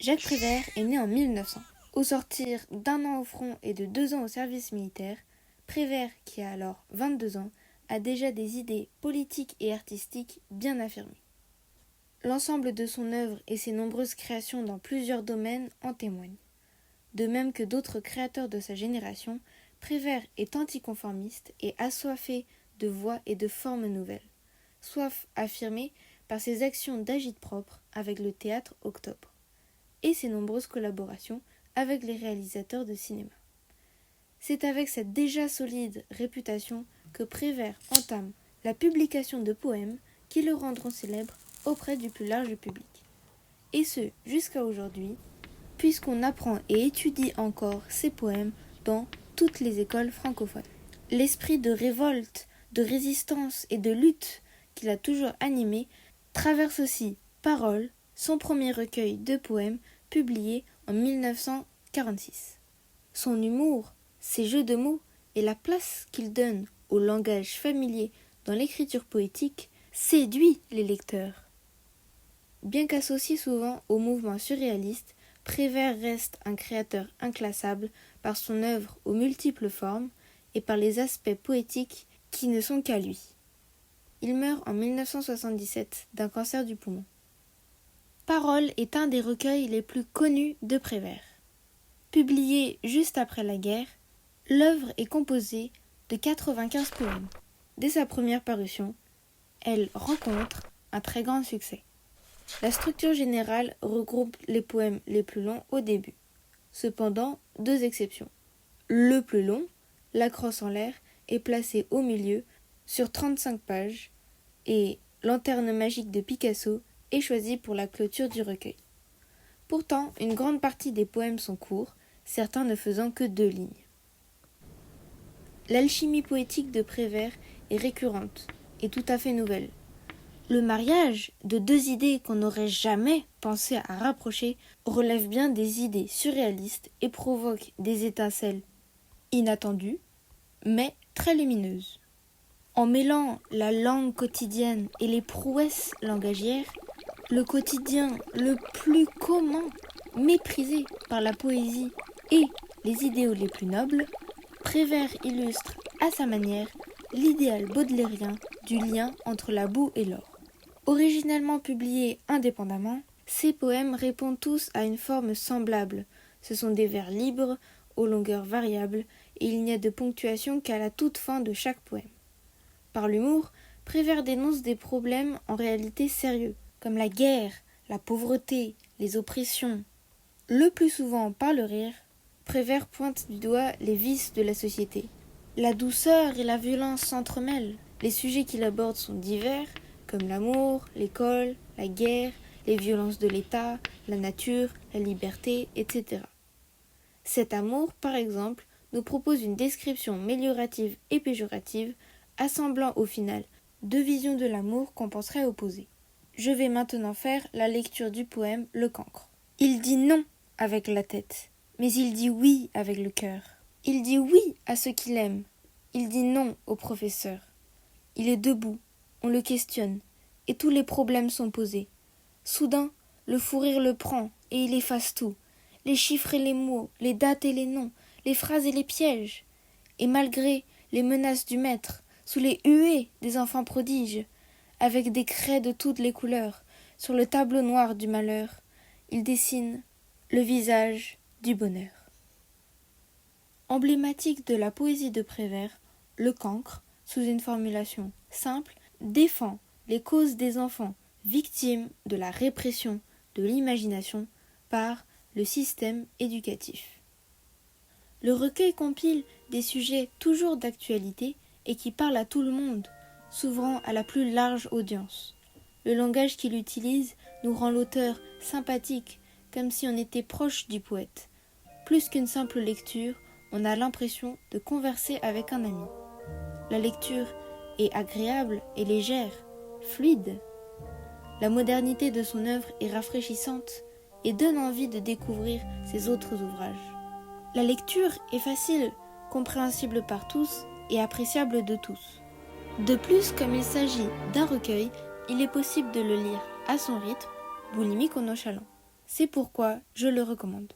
Jacques Prévert est né en 1900. Au sortir d'1 an au front et de 2 ans au service militaire, Prévert, qui a alors 22 ans, a déjà des idées politiques et artistiques bien affirmées. L'ensemble de son œuvre et ses nombreuses créations dans plusieurs domaines en témoignent. De même que d'autres créateurs de sa génération, Prévert est anticonformiste et assoiffé de voix et de formes nouvelles. Soif affirmée par ses actions d'agite-propre avec le théâtre Octobre et ses nombreuses collaborations avec les réalisateurs de cinéma. C'est avec cette déjà solide réputation que Prévert entame la publication de poèmes qui le rendront célèbre auprès du plus large public. Et ce, jusqu'à aujourd'hui, puisqu'on apprend et étudie encore ses poèmes dans toutes les écoles francophones. L'esprit de révolte, de résistance et de lutte qui l'a toujours animé traverse aussi Paroles, son premier recueil de poèmes publié en 1946. Son humour, ses jeux de mots et la place qu'il donne au langage familier dans l'écriture poétique séduit les lecteurs. Bien qu'associé souvent au mouvement surréaliste, Prévert reste un créateur inclassable par son œuvre aux multiples formes et par les aspects poétiques qui ne sont qu'à lui. Il meurt en 1977 d'un cancer du poumon. Paroles est un des recueils les plus connus de Prévert. Publié juste après la guerre, l'œuvre est composée de 95 poèmes. Dès sa première parution, elle rencontre un très grand succès. La structure générale regroupe les poèmes les plus longs au début. Cependant, 2 exceptions. Le plus long, La crosse en l'air, est placé au milieu sur 35 pages et Lanterne magique de Picasso est choisi pour la clôture du recueil. Pourtant, une grande partie des poèmes sont courts, certains ne faisant que 2 lignes. L'alchimie poétique de Prévert est récurrente et tout à fait nouvelle. Le mariage de 2 idées qu'on n'aurait jamais pensé à rapprocher relève bien des idées surréalistes et provoque des étincelles inattendues, mais très lumineuses. En mêlant la langue quotidienne et les prouesses langagières, le quotidien le plus commun, méprisé par la poésie et les idéaux les plus nobles, Prévert illustre à sa manière l'idéal baudelairien du lien entre la boue et l'or. Originellement publiés indépendamment, ces poèmes répondent tous à une forme semblable. Ce sont des vers libres, aux longueurs variables, et il n'y a de ponctuation qu'à la toute fin de chaque poème. Par l'humour, Prévert dénonce des problèmes en réalité sérieux, comme la guerre, la pauvreté, les oppressions. Le plus souvent par le rire, Prévert pointe du doigt les vices de la société. La douceur et la violence s'entremêlent. Les sujets qu'il aborde sont divers, comme l'amour, l'école, la guerre, les violences de l'État, la nature, la liberté, etc. Cet amour, par exemple, nous propose une description méliorative et péjorative, assemblant au final 2 visions de l'amour qu'on penserait opposées. Je vais maintenant faire la lecture du poème Le Cancre. Il dit non avec la tête, mais il dit oui avec le cœur. Il dit oui à ceux qu'il aime, il dit non au professeur. Il est debout, on le questionne, et tous les problèmes sont posés. Soudain, le fou rire le prend, et il efface tout, les chiffres et les mots, les dates et les noms, les phrases et les pièges. Et malgré les menaces du maître, sous les huées des enfants prodiges, avec des craies de toutes les couleurs, sur le tableau noir du malheur, il dessine le visage du bonheur. Emblématique de la poésie de Prévert, Le Cancre, sous une formulation simple, défend les causes des enfants victimes de la répression de l'imagination par le système éducatif. Le recueil compile des sujets toujours d'actualité et qui parlent à tout le monde, s'ouvrant à la plus large audience. Le langage qu'il utilise nous rend l'auteur sympathique, comme si on était proche du poète. Plus qu'une simple lecture, on a l'impression de converser avec un ami. La lecture est agréable et légère, fluide. La modernité de son œuvre est rafraîchissante et donne envie de découvrir ses autres ouvrages. La lecture est facile, compréhensible par tous et appréciable de tous. De plus, comme il s'agit d'un recueil, il est possible de le lire à son rythme, boulimique ou nonchalant. C'est pourquoi je le recommande.